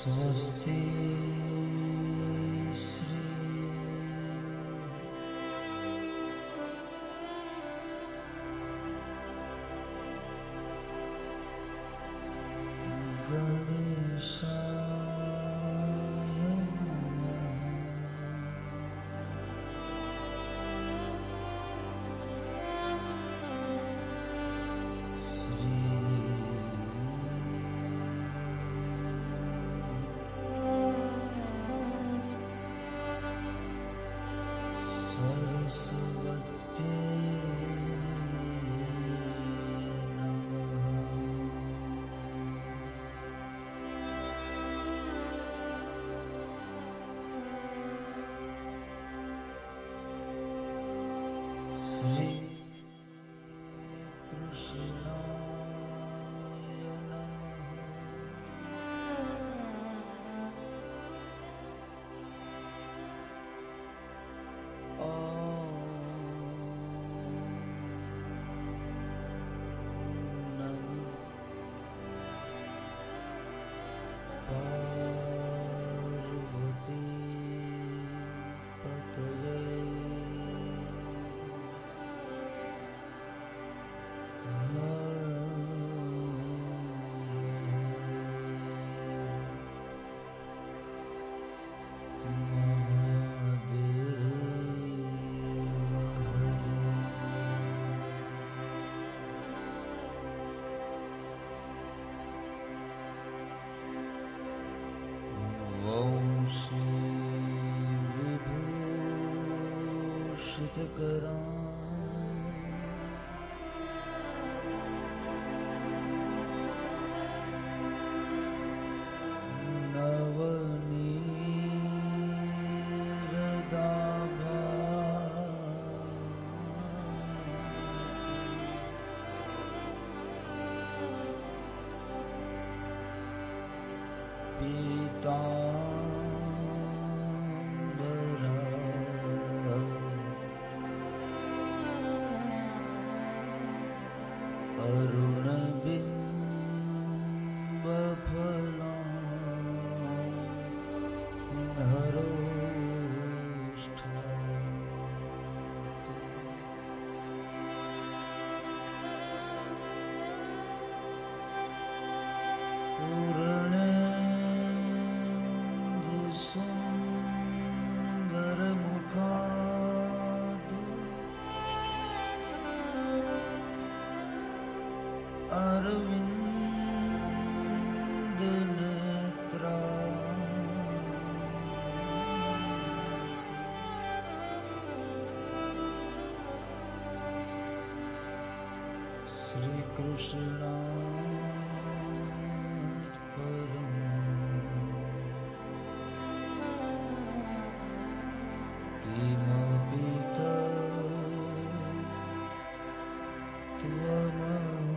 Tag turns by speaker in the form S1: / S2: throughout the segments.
S1: स्वस्ति श्री गणेशाय श्री सरस्वती श्री कृष्णाय नमः। ॐ नमः पार्वती पतये। विभूषितकरा नवनीरदाभा पीताम्बरा अरुणबिम्बफला पूर्णेन्दुसुन्दरमुखात् अरविन्दनेत्रा श्रीकृष्णार्पणम्। किमपि त्वमहं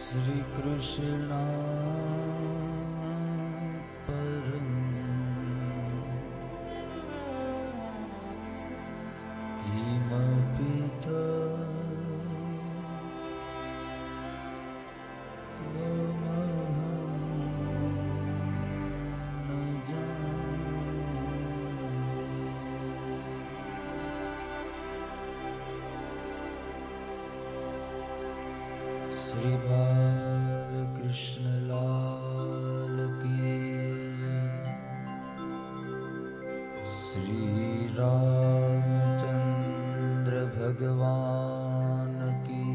S1: श्रीकृष्णार्पणम्। किमपि त्वमहं न जाने। श्री बालकृष्ण लाल की, श्री रामचंद्र भगवान की।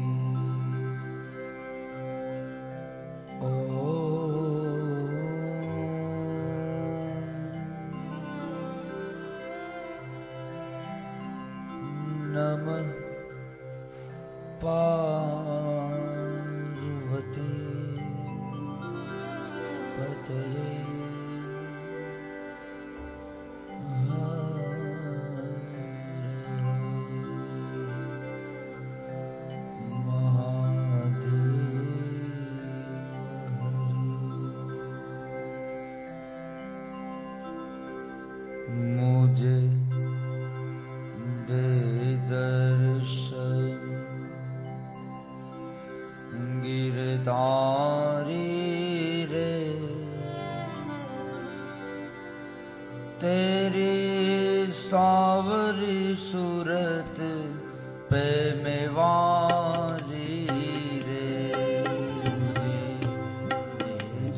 S1: नमः पार्वती पतये। गिरधारी रे तेरी सावरी सूरत पे मेवारी रे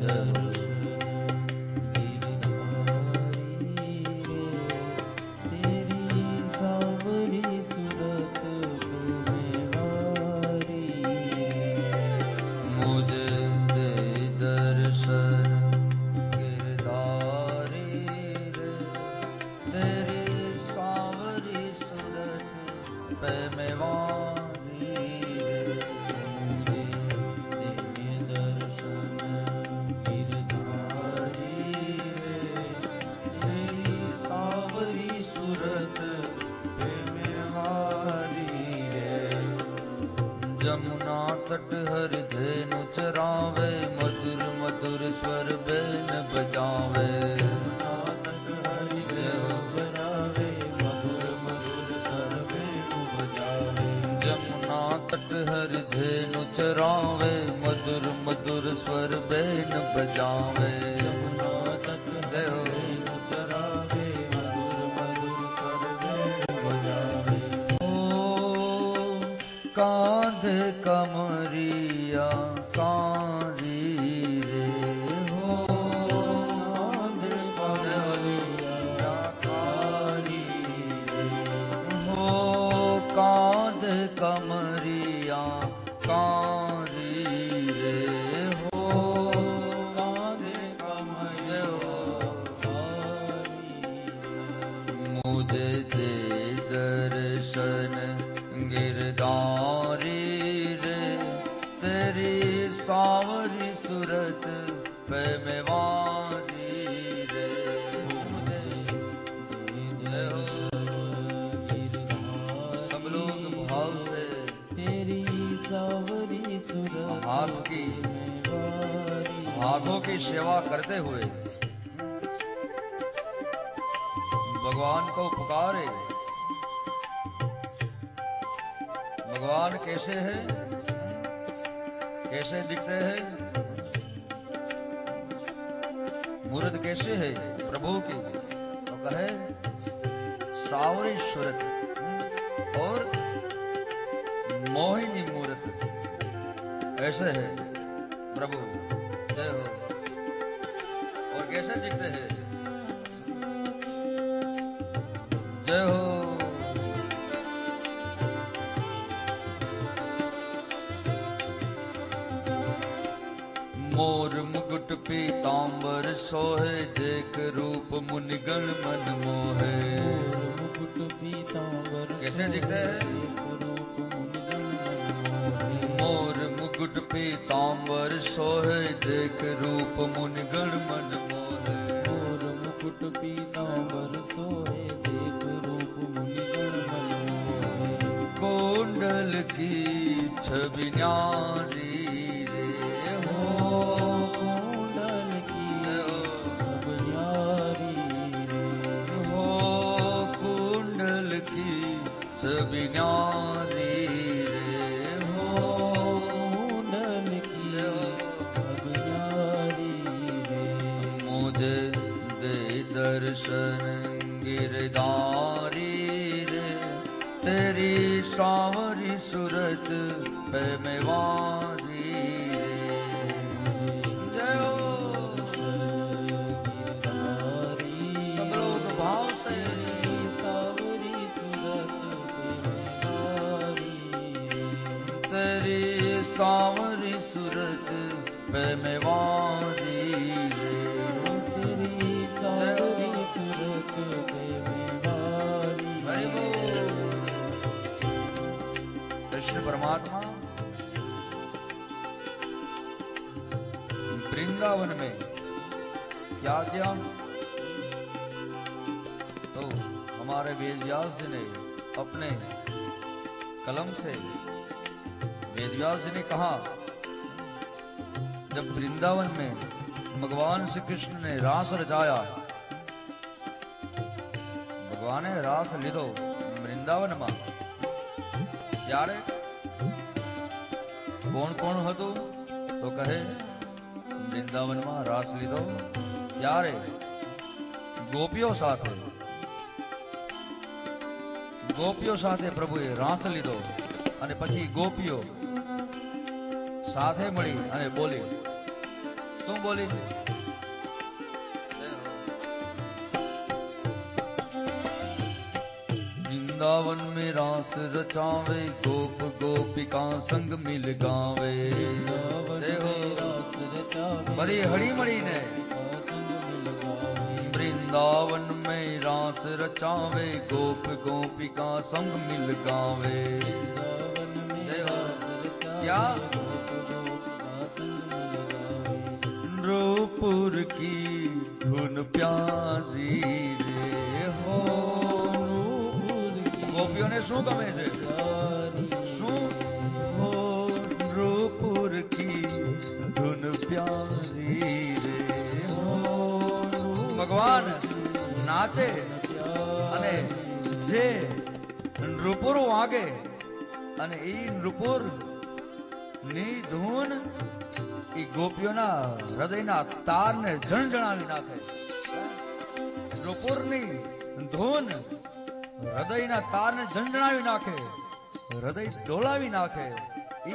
S1: जब जमुना तट हर धेनु चरावे मधुर मधुर स्वर बेन बजावे जमुना तट हर धेनु चरावे मधुर मधुर स्वर बेन बजावे जमुना तट हर धेनु चरावे मधुर मधुर स्वर बेन बजावे जमुना तट धेनु चरावे मधुर मधुर स्वर बेन बजावे ओ कांधे कमरिया कारी रे हो कांधे कमरिया कारी रे हो कांधे कमरिया कारी रे हो कांधे कमरिया कारी मुझे दे दर्शन गिरधारी रे तेरी सावरी सूरत पे मेवारी रे सब लोग भाव से तेरी सावरी सूरत हाथों की सेवा करते हुए भगवान को पुकारे। भगवान कैसे है, कैसे दिखते हैं, मूर्त कैसे है प्रभु की, तो कहे सावरी सूरत और मोहिनी मूर्त ऐसे है प्रभु। जय हो। और कैसे दिखते हैं, जय हो। मोर मुकुट पीतांबर सोहे देख रूप मुनिगण मन मोहे। मुकुट पीतांबर कैसे दिखते हैं, मोर मुकुट पीतांबर सोहे देख रूप मुनिगण मन मोहे। मोर मुकुट पीतांबर सोहे देख रूप मुनिगण मन मोहे। कोंडल की छवि न्यारी कुंडल की छवि न्यारी रे हो कुंडल की छवि न्यारी रे हो कुंडल की छवि न्यारी रे मुझे दे दर्शन गिरधारी रे तेरी सावरी सूरत पे मेवारी सावरी सूरत पे मेवारी रे तेरी सावरी सूरत पे मेवारी। कृष्ण परमात्मा वृंदावन में क्या किया, तो हमारे वेदव्यास जी ने अपने कलम से वेदव्यास जी ने कहा, जब वृंदावन में भगवान श्री कृष्ण ने रास रचाया, भगवान ने रास लीधो वृंदावन में, यारे કોણ કોણ હતું? તો કહે વૃંદાવનમાં રાસ લીધો ત્યારે ગોપીઓ સાથે પ્રભુએ રાસ લીધો અને પછી ગોપીઓ સાથે મળી અને બોલી. શું બોલી? वृंदावन में रास रचावे गोप गोपिका संग मिल गावे. बड़ी हड़ी मड़ी ने वृंदावन में रास रचावे गोप गोपिका संग मिल गावे. क्या नृपुर की धुन प्यारी रे हो. ગોપીઓને શું ગમે છે? શું? હો નૃપુર કી ધુન પ્યારી રે હો. ભગવાન નાચે અને જે નૃપુર વાગે અને એ નૃપુર ની ધૂન એ ગોપીઓના હૃદયના તારને જણજણાવી નાખે. નૃપુરની ધૂન હૃદયના તારને જણજણાવી નાખે, હૃદય ડોલાવી નાખે.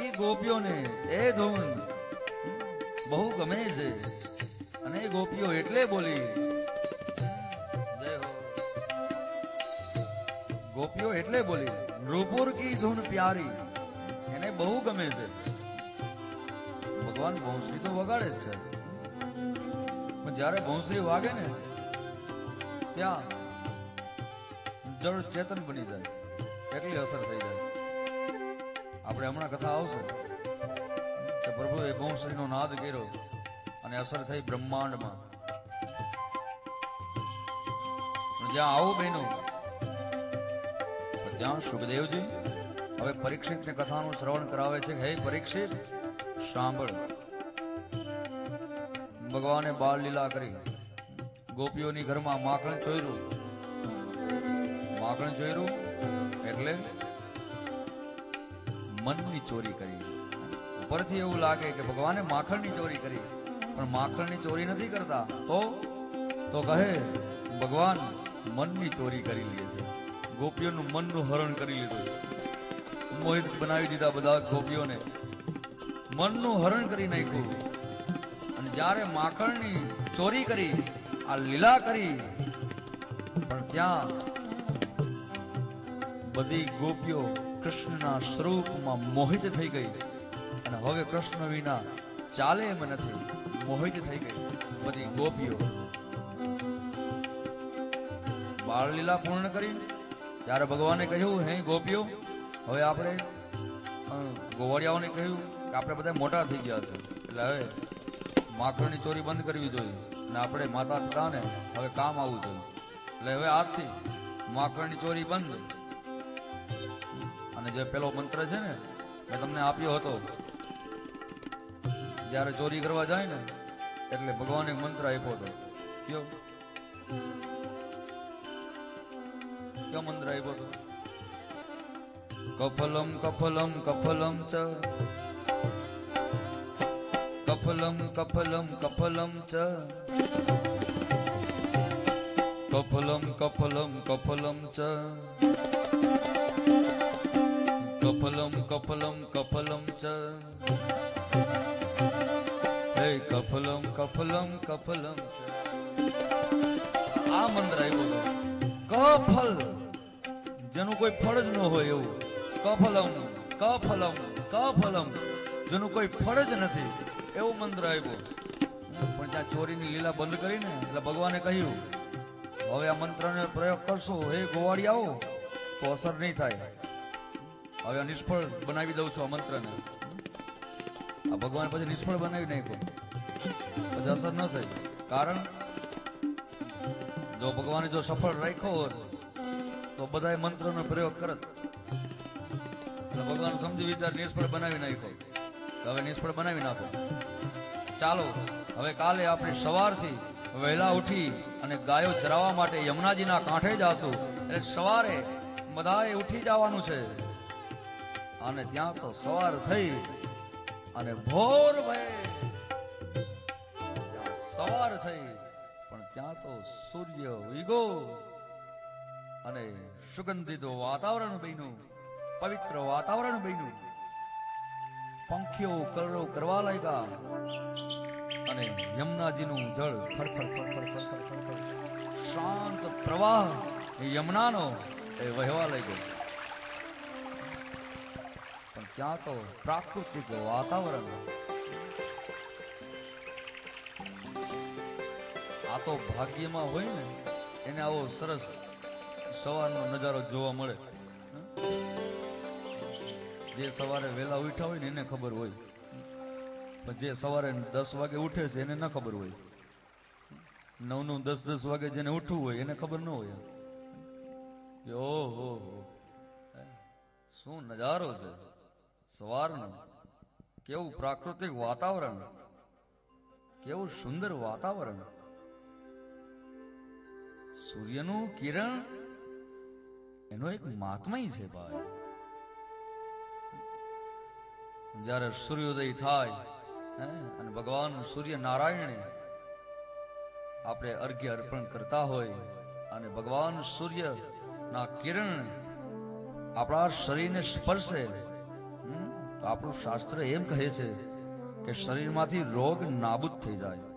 S1: એ ગોપીઓને એ ધૂન બહુ ગમે છે અને એ ગોપીઓ એટલે બોલી. જય હો. ગોપીઓ એટલે બોલી નૃપુર કી ધૂન પ્યારી, એને બહુ ગમે છે. ભગવાન બંસરી તો વગાડે જ છે, પણ જ્યારે બંસરી વાગે ને ત્યાં જળ ચેતન બની જાય, એટલી અસર થઈ જાય. આપણે હમણાં કથા આવશે કે પ્રભુએ બંસરીનો નાદ કર્યો અને અસર થઈ બ્રહ્માંડમાં. પણ જ્યાં આવું બન્યું ત્યાં સુખદેવજી હવે પરીક્ષિતને કથાનું શ્રવણ કરાવે છે. હે પરીક્ષિત, સાંભળ. ભગવાને બાળ લીલા કરી, ગોપીઓની ઘરમાં માખણ ચોર્યું. માખણ ચોર્યું એટલે મનની ચોરી કરી. ઉપરથી એવું લાગે કે ભગવાને માખણની ચોરી કરી, પણ માખણની ચોરી નથી કરતા. તો કહે ભગવાન મનની ચોરી કરી લે છે. ગોપીઓનું મનનું હરણ કરી લીધું, મોહિત બનાવી દીધા બધા ગોપીઓને, મનનું હરણ કરી નાખ્યું. અને જ્યારે માખણની ચોરી કરી, આ લીલા કરી, પણ ત્યાં બધી ગોપીઓ કૃષ્ણના સ્વરૂપમાં મોહિત થઈ ગઈ અને હવે કૃષ્ણ વિના ચાલે એમ નથી, મોહિત થઈ ગઈ બધી ગોપીઓ. બાળ લીલા પૂર્ણ કરી ત્યારે ભગવાને કહ્યું, હે ગોપીઓ, હવે આપણે ગોવાળિયાઓને કહ્યું કે આપણે બધા મોટા થઈ ગયા છે, એટલે હવે માખણની ચોરી બંધ કરવી જોઈએ અને આપણે માતા પિતાને હવે કામ આવવું જોઈએ. એટલે હવે આજથી માખણની ચોરી બંધ. અને જે પેલો મંત્ર છે ને મેં તમને આપ્યો હતો, જ્યારે ચોરી કરવા જાય ને એટલે ભગવાને એક મંત્ર આપ્યો હતો. કયો મંત્ર આપ્યો હતો? કફલમ કફલમ કફલમ ચ, કફલમ કફલમ કફલમ ચ, કફલમ કફલમ કફલમ ચ, કફલમ કફલમ કફલમ ચ. હે કફલમ કફલમ કફલમ ચ. આ મંત્ર આવ્યો હતો. કફલ, જેનું કોઈ ફળ જ ન હોય એવું. કફલમ કફલમ કફલમ, જેનું કોઈ ફળ જ નથી એવું મંત્ર આવ્યો. પણ ત્યાં ચોરીની લીલા બંધ કરીને એટલે ભગવાને કહ્યું, હવે આ મંત્રનો પ્રયોગ કરશો હે ગોવાળિયાઓ તો અસર નહીં થાય. હવે નિષ્ફળ બનાવી દઉં છું આ મંત્રને. આ ભગવાન પછી નિષ્ફળ બનાવી નાખ્યો, પછી અસર ન થઈ. કારણ જો ભગવાને જો સફળ રાખ્યો હોત તો બધા મંત્રનો પ્રયોગ કરત. ભગવાન સમજી વિચાર નિષ્ફળ બનાવી નાખ્યો, હવે નિષ્ફળ બનાવી નાખો. ચાલો હવે કાલે આપણે સવારથી વહેલા ઉઠી અને ગાયો ચરાવવા માટે યમુનાજીના કાંઠે જાશું. એટલે સવારે બધાએ ઉઠી જવાનું છે અને ત્યાં તો સવાર થઈ અને ભોર ભય સવાર થઈ, પણ ત્યાં તો સૂર્ય ઉગ્યો અને સુગંધિત વાતાવરણ બન્યું, પવિત્ર વાતાવરણ બન્યું. પંખીઓ કલરવ કરવા લાગ્યા અને યમુનાજીનું જળ ખડખડ ખડખડ ખડખડ ખડખડ શાંત પ્રવાહ યમુનાનો એ વહેવા લાગ્યો. પણ ત્યાં તો પ્રાકૃતિક વાતાવરણ. આ તો ભાગ્યમાં હોય ને એને આવો સરસ સવારનો નજારો જોવા મળે. જે સવારે વહેલા ઉઠ્યા હોય ને એને ખબર હોય, પણ જે સવારે 10 વાગે ઉઠે છે એને ન ખબર હોય. 9 10 વાગે જેને ઉઠવું હોય એને ખબર ન હોય. ઓહો, શું નજારો છે સવારનો! કેવું પ્રાકૃતિક વાતાવરણ, કેવું સુંદર વાતાવરણ. સૂર્યનું કિરણ એનો એક મહાત્મય છે ભાઈ. જ્યારે સૂર્યોદય થાય અને ભગવાન સૂર્ય નારાયણે આપણે અર્ઘ્ય અર્પણ કરતા હોય અને ભગવાન સૂર્ય ના કિરણ આપણા શરીરને સ્પર્શે તો આપણું શાસ્ત્ર એમ કહે છે કે શરીરમાંથી રોગ નાબૂદ થઈ જાય,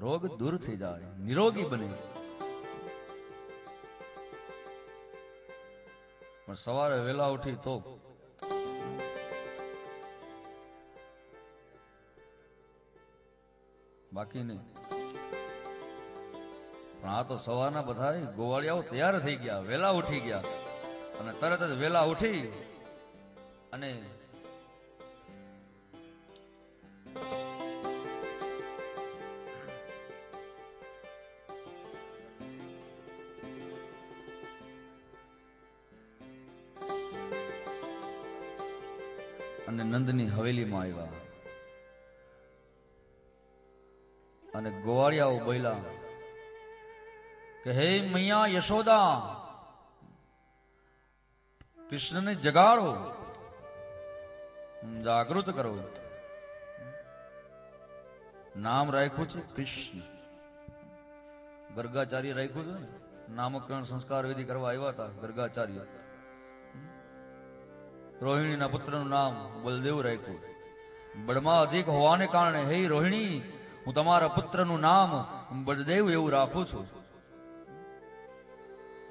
S1: રોગ દૂર થઈ જાય, નિરોગી બને. પણ સવારે વહેલા ઉઠી તો બાકી નહીં. પણ આ તો સવારના બધા ગોવાળિયાઓ તૈયાર થઈ ગયા, વહેલા ઉઠી ગયા અને તરત જ વહેલા ઉઠી અને નંદની હવેલીમાં આવ્યા અને ગોવાળિયાઓ બોલ્યા કે હે મૈયા યશોદા, કૃષ્ણને જગાડો, જાગૃત કરો. નામ રાખ્યું છે કૃષ્ણ, ગર્ગાચાર્ય રાખ્યું છે. નામકરણ સંસ્કાર વિધિ કરવા આવ્યા હતા ગર્ગાચાર્ય. રોહિણીના પુત્રનું નામ બલદેવ રાખ્યું. બળમાં અધિક હોવાને કારણે હે રોહિણી, હું તમારા પુત્રનું નામ બળદેવ એવું રાખું છું.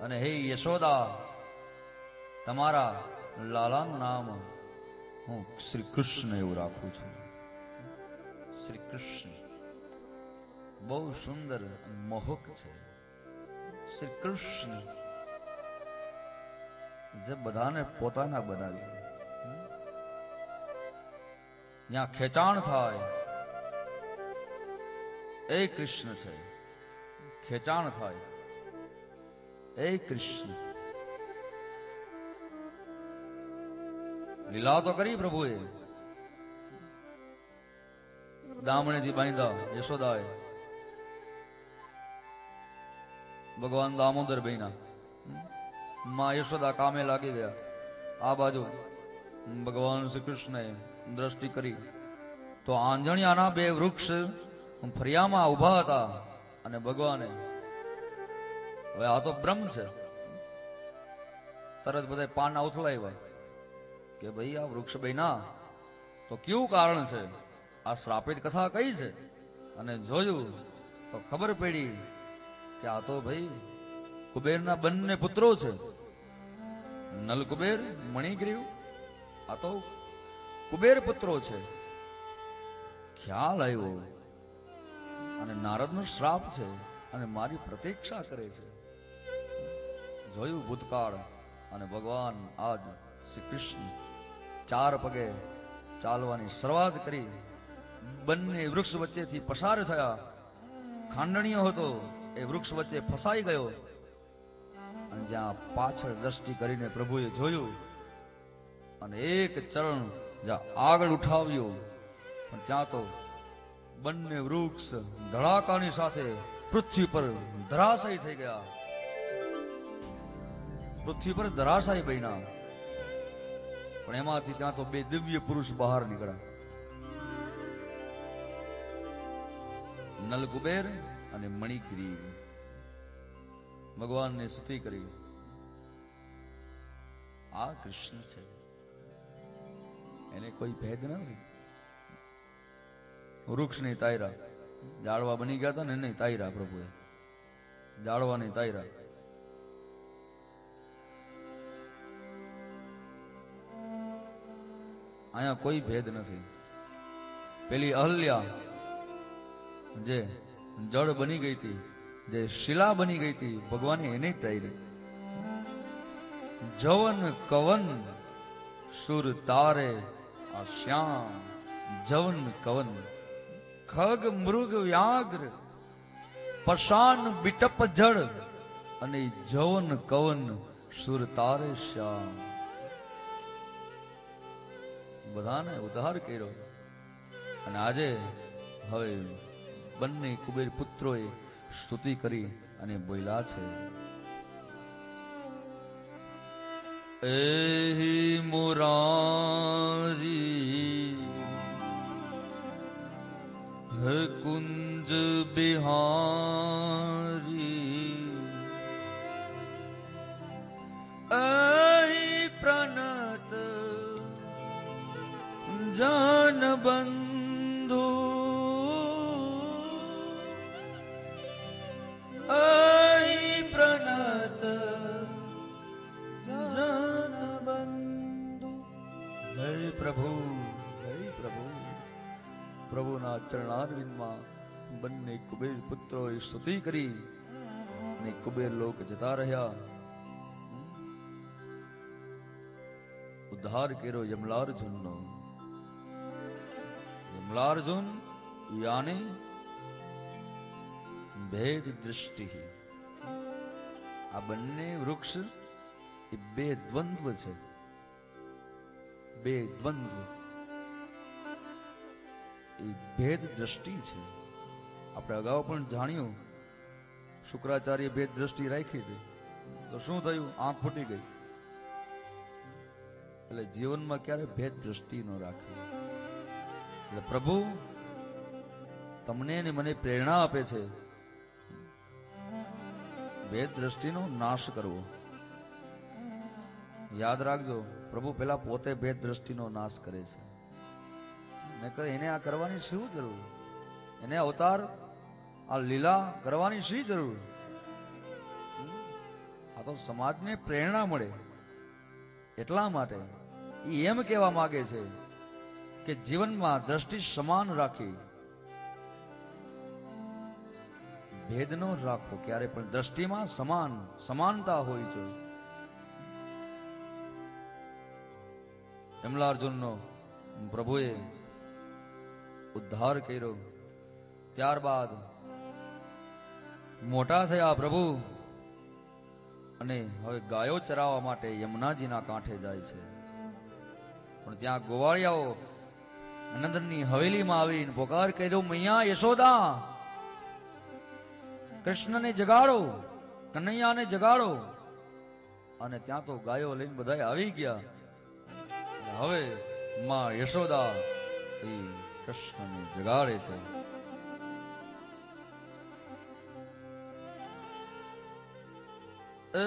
S1: અને હે યશોદા, તમારા લાલાનું નામ હું શ્રી કૃષ્ણ એવું રાખું છું. શ્રી કૃષ્ણ બહુ સુંદર મોહક છે. શ્રી કૃષ્ણ જે બધાને પોતાના બનાવી, ત્યાં ખેંચાણ થાય એ કૃષ્ણ છે. ખેંચાણ થાય એ કૃષ્ણ. લીલા તો કરી પ્રભુએ. દામણેથી બાંધ્યા યશોદાએ. ભગવાન દામોદર બન્યા. માં યશોદા કામે લાગી ગયા. આ બાજુ ભગવાન શ્રી કૃષ્ણએ દ્રષ્ટિ કરી તો આંજણિયાના 2 વૃક્ષ ફરિયામાં ઉભા હતા અને ભગવાને, હવે આ તો બ્રહ્મ છે, તરત બધા પાના ઉથલાવ્યા કે ભાઈ આ વૃક્ષ બન્યા તો કેવું કારણ છે, આ શ્રાપિત કથા કઈ છે? અને જોયું તો ખબર પડી કે આ તો ભાઈ કુબેરના બંને પુત્રો છે, નલ કુબેર, મણિગ્રીવ. આ તો કુબેર પુત્રો છે. ખ્યાલ આવ્યો અને નારદનો શ્રાપ છે અને મારી પ્રતીક્ષા કરે છે. જોયું ભૂતકાળ અને ભગવાન આજ શ્રી કૃષ્ણ 4 પગે ચાલવાની શરૂઆત કરી. બંને વૃક્ષ વચ્ચેથી પસાર થયા. ખાંડણીયો હતો એ વૃક્ષ વચ્ચે ફસાઈ ગયો અને જ્યાં પાછળ દ્રષ્ટિ કરીને પ્રભુએ જોયું અને એક ચરણ જ્યાં આગળ ઉઠાવ્યું, પણ ત્યાં તો બંને વૃક્ષ ધડાકાની સાથે પૃથ્વી પર ધરાશાયી થઈ ગયા. પૃથ્વી પર ધરાશાયી બન્યા. પણ એમાંથી ત્યાં તો 2 દિવ્ય પુરુષ બહાર નીકળ્યા. નલકુબેર અને મણિગ્રીવ ભગવાનને સ્તુતિ કરી. આ કૃષ્ણ છે, એને કોઈ ભેદ નથી. વૃક્ષની તાયરા જાળવા બની ગયા હતા ને, એને તાયરા પ્રભુએ, જાળવાની તાયરા. અહીંયા કોઈ ભેદ નથી. પેલી અહલ્યા જે જળ બની ગઈ હતી, જે શિલા બની ગઈ હતી, ભગવાને એને તાયરી. જવન કવન સુર તારે આ શ્યામ, જવન કવન ખગ મૃગ વ્યાઘ્ર પશાન બિટપ જળ, અને જવન કવન સુર તારે શ્યામ. બધાને ઉદ્ધાર કર્યો. અને આજે હવે બંને કુબેર પુત્રોએ સ્તુતિ કરી અને બોલ્યા છે, એહી મુરારી હે કુંજ બિહારી, એહી પ્રણત જન બંધુ, એહી પ્રણત જન બંધુ. હે પ્રભુ, હે પ્રભુ. પ્રભુના ચરણારવિંદમાં બંને કુબેર પુત્રોએ સ્તુતિ કરી અને કુબેર લોક જતા રહ્યા. ઉદ્ધાર કર્યો યમલાર્જુનનો. યમલાર્જુન યાની ભેદ દૃષ્ટિ. આ બંને વૃક્ષ એ બે દ્વંદ્વ છે, બે દ્વંદ્વ એ ભેદ દ્રષ્ટિ છે. આપણે અગાઉ પણ જાણ્યું, શુક્રાચાર્ય ભેદ દ્રષ્ટિ રાખી હતી તો શું થયું? આંખ ફૂટી ગઈ. એટલે જીવનમાં ક્યારે ભેદ દ્રષ્ટિ ન રાખવી. એટલે પ્રભુ તમને ને મને પ્રેરણા આપે છે ભેદ દ્રષ્ટિનો નાશ કરવો. યાદ રાખજો, પ્રભુ પેલા પોતે ભેદ દ્રષ્ટિનો નાશ કરે છે. એને આ કરવાની શું જરૂર? એને અવતાર આ લીલા કરવાની શી જરૂર? આ તો સમાજને પ્રેરણા મળે એટલા માટે એ એમ કહેવા માંગે છે કે જીવનમાં દ્રષ્ટિ સમાન રાખી, ભેદ ન રાખો ક્યારે પણ. દ્રષ્ટિમાં સમાનતા હોવી જોઈએ. યમલાર્જુનનો પ્રભુએ ઉદ્ધાર કર્યો. ત્યારબાદ મોટા થયા પ્રભુ અને હવે ગાયો ચરાવવા માટે યમુનાજીના કાંઠે જાય છે. પણ ત્યાં ગોવાળિયાઓ નંદનની હવેલીમાં આવીને પોકાર કર્યો, મૈયા યશોદા, કૃષ્ણને જગાડો, કનૈયાને જગાડો. અને ત્યાં તો ગાયો લઈને બધા આવી ગયા. હવે માં યશોદા એ કૃષ્ણને જગાડે છે. એ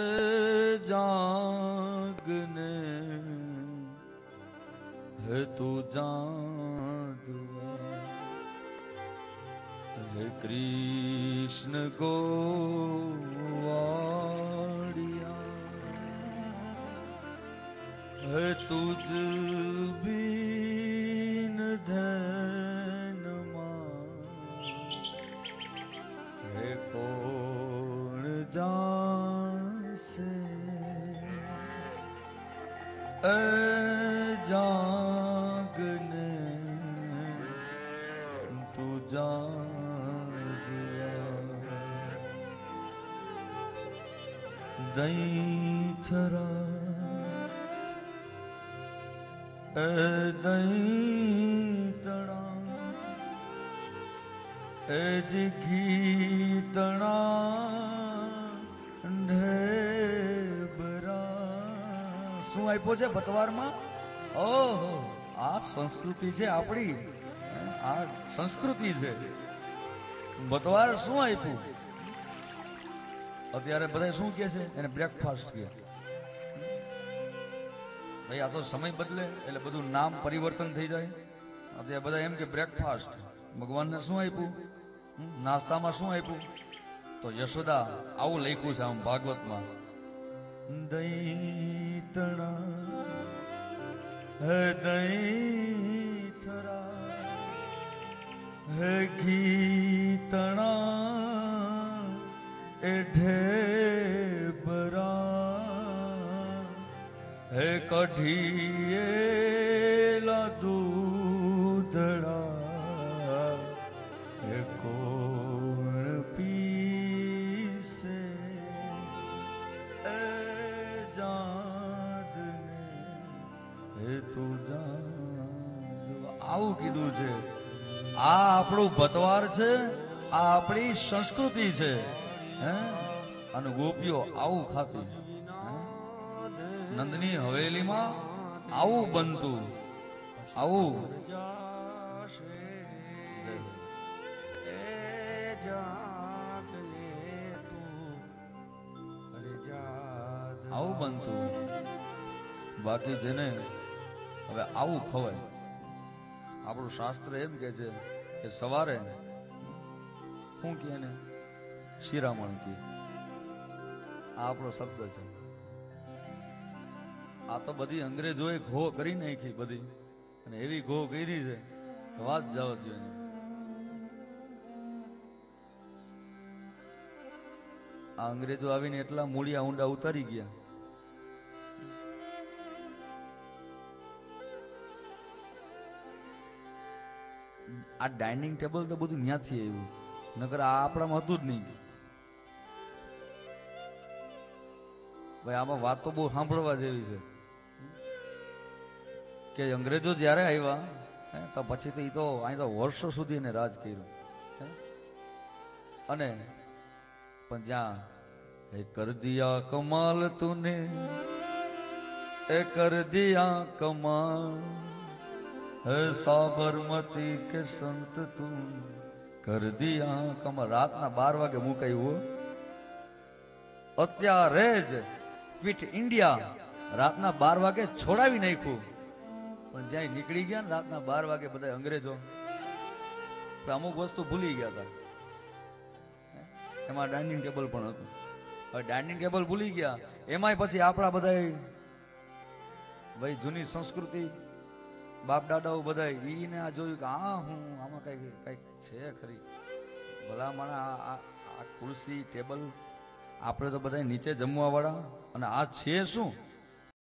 S1: જાગને હે તું જાદુઆ, હે કૃષ્ણ ગોવાળિયા, હે તુજ બીન ધનમાં હે કોણ જાસે, એ જાગને તું જાગવા, દૈથરા એ દૈતણા એ જ ગીતણા ઢેબરા. શું આપ્યો છે ભતવારમાં? ઓહો, આ સંસ્કૃતિ છે આપણી, આ સંસ્કૃતિ છે. બતવાર શું આપ્યું? અત્યારે બધા શું કહે છે? એને બ્રેકફાસ્ટ કહે. ભાઈ આ તો સમય બદલે એટલે બધું નામ પરિવર્તન થઈ જાય. અત્યારે બધા એમ કે બ્રેકફાસ્ટ. ભગવાનને શું આપ્યું? નાસ્તામાં શું આપ્યું? તો યશોદા આવું લખ્યું છે આમ ભાગવતમાં, દૈતણા હે દૈથરા હે ગીતણા એ ઢેબરા હે કઢીએલા દૂધડા હે કોણ પીસે એ જાદને હે તું જાદ. આવું કીધું છે. આ આપણું બતવાર છે, આ આપણી સંસ્કૃતિ છે. હે અને ગોપીઓ આવું ખાતી. નંદની હવેલીમાં આવું બનતું, આવું. આવું બનતું. બાકી જેને હવે આવું ખવાય. આપણું શાસ્ત્ર એમ કે છે કે સવારે શું કે ને શિરામણ કી. આ આપણો શબ્દ છે. આ તો બધી અંગ્રેજોએ ઘો કરી નાખી બધી, અને એવી ઘો કરી છે વાત જવા દો. આ અંગ્રેજો આવીને એટલા મૂળિયા ઊંડા ઉતારી ગયા. આ ડાઇનિંગ ટેબલ તો બધું ન્યાથી આવ્યું, નકર આ આપણામાં હતું જ નહીં. ભાઈ આમાં વાત તો બહુ સાંભળવા જેવી છે કે અંગ્રેજો જ્યારે આવ્યા તો પછી તો એ તો અહીં તો વર્ષો સુધી એને રાજ કર્યું. અને પણ જ્યાં એ કર દિયા કમાલ તુને, એ કર દિયા કમાલ હે સાબરમતી કે સંત તું કર દિયા કમાલ. રાતના 12 વાગે મુકાયું. અત્યારે જ ક્વિટ ઇન્ડિયા રાતના 12 વાગે છોડાવી નાખ્યું. પણ જ્યાં નીકળી ગયા ને રાતના 12 વાગે બધા અંગ્રેજો અમુક વસ્તુ ભૂલી ગયા હતા. એમાં ડાઇનિંગ ટેબલ પણ હતું. હવે ડાઇનિંગ ટેબલ ભૂલી ગયા, એમાંય પછી આપણા બધા ભાઈ જૂની સંસ્કૃતિ બાપ દાદાઓ બધા ઈને આ જોયું કે આ હું આમાં કઈક છે ખરી ભલામણ. આ ખુરશી ટેબલ આપણે તો બધા નીચે જમવા વાળા, અને આ છે શું?